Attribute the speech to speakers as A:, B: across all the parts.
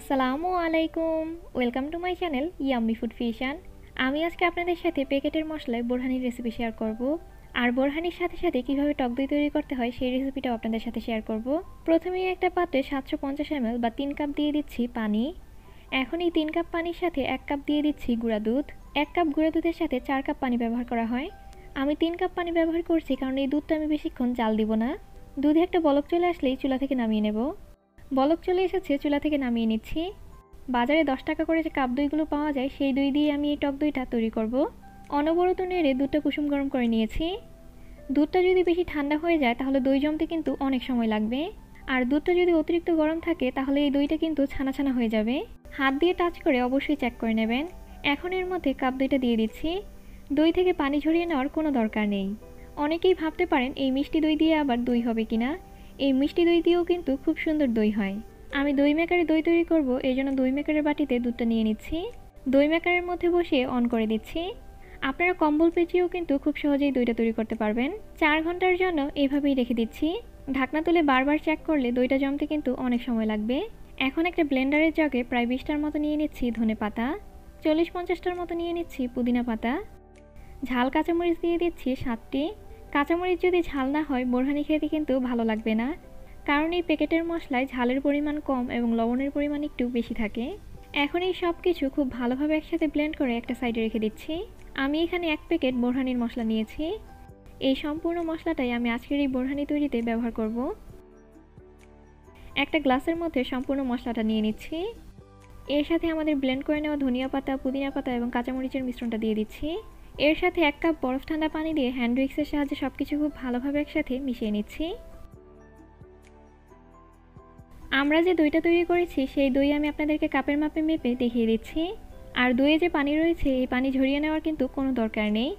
A: আসসালামু আলাইকুম, welcome to my channel yummy food fusion. আমি আজকে আপনাদের সাথে প্যাকেটের মশলায় বোরহানির রেসিপি শেয়ার করব। আর বোরহানির সাথে সাথে কীভাবে টক দই তৈরি করতে হয় সেই রেসিপিটাও আপনাদের সাথে শেয়ার করব। প্রথমেই একটা পাত্রে 750 ml বা 3 কাপ দিয়ে দিচ্ছি পানি। এখন এই 3 কাপ পানির সাথে 1 কাপ দিয়ে দিচ্ছি গুঁড়া দুধ। 1 কাপ গুঁড়া দুধের সাথে 4 কাপ পানি ব্যবহার করা হয়। আমি 3 কাপ পানি ব্যবহার করছি কারণ এই দুধটা আমি বেশিক্ষণ জাল দিব না। দুধে একটা বলক চলে আসলেই চুলা থেকে নামিয়ে নেব। বলক চলে এসেছে, চুলা থেকে নামিয়ে নিচ্ছি। বাজারে 10 টাকা করে যে কাপ দইগুলো পাওয়া যায় সেই দই দিয়ে আমি এই টক দইটা তৈরি করব। অনবরত নেড়ে দুধটা কুসুম গরম করে নিয়েছি। দুধটা যদি বেশি ঠান্ডা হয়ে যায় তাহলে দই জমতে কিন্তু অনেক সময় লাগবে। আর দুধটা যদি অতিরিক্ত গরম থাকে তাহলে এই দইটা কিন্তু ছানা ছানা হয়ে যাবে। হাত দিয়ে টাচ করে অবশ্যই চেক করে নেবেন। এখন এর মধ্যে কাপ দইটা দিয়ে দিচ্ছি। দই থেকে পানি ঝরিয়ে নেওয়ার কোনো দরকার নেই। অনেকেই ভাবতে পারেন এই মিষ্টি দই দিয়ে আবার দই হবে কিনা। এই মিষ্টি দই দিয়েও কিন্তু খুব সুন্দর দই হয়। আমি দই মেকারে দই তৈরি করব, এই জন্য দই মেকারের বাটিতে দুধটা নিয়ে নিচ্ছি। দই মেকারের মধ্যে বসিয়ে অন করে দিচ্ছি। আপনারা কম্বল পেঁচিয়েও কিন্তু খুব সহজেই দইটা তৈরি করতে পারবেন। 4 ঘন্টার জন্য এভাবেই রেখে দিচ্ছি। ঢাকনা তুলে বারবার চেক করলে দইটা জমতে কিন্তু অনেক সময় লাগবে। এখন একটা ব্লেন্ডারের জগে প্রায় 20টার মতো নিয়ে নিচ্ছি ধনে পাতা, 40-50টার মতো নিয়ে নিচ্ছি পুদিনা পাতা। ঝাল কাঁচামরিচ দিয়ে দিচ্ছি 7টি। কাঁচামরিচ যদি ঝাল না হয় বোরহানি খেতে কিন্তু ভালো লাগবে না, কারণ এই প্যাকেটের মশলায় ঝালের পরিমাণ কম এবং লবণের পরিমাণ একটু বেশি থাকে। এখন এই সব কিছু খুব ভালোভাবে একসাথে ব্লেন্ড করে একটা সাইডে রেখে দিচ্ছি। আমি এখানে 1 প্যাকেট বোরহানির মশলা নিয়েছি। এই সম্পূর্ণ মশলাটাই আমি আজকের এই বোরহানি তৈরিতে ব্যবহার করব। একটা গ্লাসের মধ্যে সম্পূর্ণ মশলাটা নিয়ে নিচ্ছি। এর সাথে আমাদের ব্লেন্ড করে নেওয়া ধনিয়া পাতা, পুদিনা পাতা এবং কাঁচামরিচের মিশ্রণটা দিয়ে দিচ্ছি। এর সাথে 1 কাপ বরফ ঠান্ডা পানি দিয়ে হ্যান্ড উইক্সের সাহায্যে সব কিছু খুব ভালোভাবে একসাথে মিশিয়ে নিচ্ছি। আমরা যে দইটা তৈরি করেছি সেই দই আমি আপনাদেরকে কাপের মাপে মেপে দেখিয়ে দিচ্ছি। আর দইয়ে যে পানি রয়েছে এই পানি ঝরিয়ে নেওয়ার কিন্তু কোনো দরকার নেই,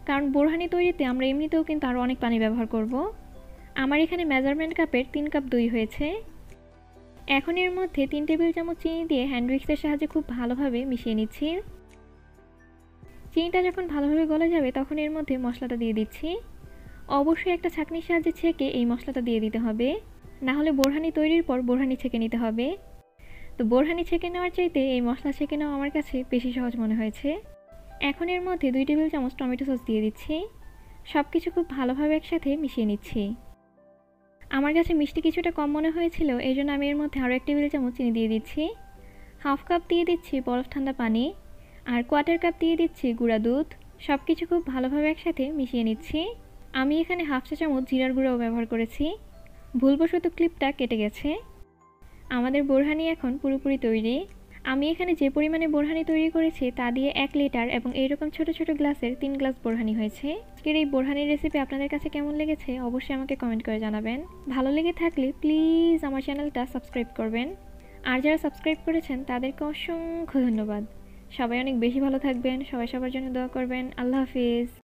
A: কারণ বোরহানি তৈরিতে আমরা এমনিতেও কিন্তু আরও অনেক পানি ব্যবহার করব। আমার এখানে মেজারমেন্ট কাপের 3 কাপ দই হয়েছে। এখন এর মধ্যে 3 টেবিল চামচ চিনি দিয়ে হ্যান্ড উইক্সের সাহায্যে খুব ভালোভাবে মিশিয়ে নিচ্ছি। চিনিটা যখন ভালোভাবে গলে যাবে তখন এর মধ্যে মশলাটা দিয়ে দিচ্ছি। অবশ্যই একটা ছাঁকনির সাহায্যে ছেঁকে এই মশলাটা দিয়ে দিতে হবে, না হলে বোরহানি তৈরির পর বোরহানি ছেঁকে নিতে হবে। তো বোরহানি ছেঁকে নেওয়ার চাইতে এই মশলা ছেঁকে নেওয়া আমার কাছে বেশি সহজ মনে হয়েছে। এখন এর মধ্যে 2 টেবিল চামচ টমেটো সস দিয়ে দিচ্ছি। সব কিছু খুব ভালোভাবে একসাথে মিশিয়ে নিচ্ছি। আমার কাছে মিষ্টি কিছুটা কম মনে হয়েছিল, এই জন্য আমি এর মধ্যে আরও 1 টেবিল চামচ চিনি দিয়ে দিচ্ছি। হাফ কাপ দিয়ে দিচ্ছি বরফ ঠান্ডা পানি, আর 1/4 কাপ দিয়ে দিচ্ছি গুঁড়া দুধ। সব কিছু খুব ভালোভাবে একসাথে মিশিয়ে নিচ্ছি। আমি এখানে হাফ চা চামচ জিরার গুঁড়াও ব্যবহার করেছি। ভুলবশত ক্লিপটা কেটে গেছে। আমাদের বোরহানি এখন পুরোপুরি তৈরি। আমি এখানে যে পরিমাণে বোরহানি তৈরি করেছি তা দিয়ে 1 লিটার এবং এইরকম ছোট ছোট গ্লাসের 3 গ্লাস বোরহানি হয়েছে। আজকের এই বোরহানির রেসিপি আপনাদের কাছে কেমন লেগেছে অবশ্যই আমাকে কমেন্ট করে জানাবেন। ভালো লেগে থাকলে প্লিজ আমার চ্যানেলটা সাবস্ক্রাইব করবেন। আর যারা সাবস্ক্রাইব করেছেন তাদেরকে অসংখ্য ধন্যবাদ। সবাই অনেক বেশি ভালো থাকবেন, সবাই সবার জন্য দোয়া করবেন। আল্লাহ হাফিজ।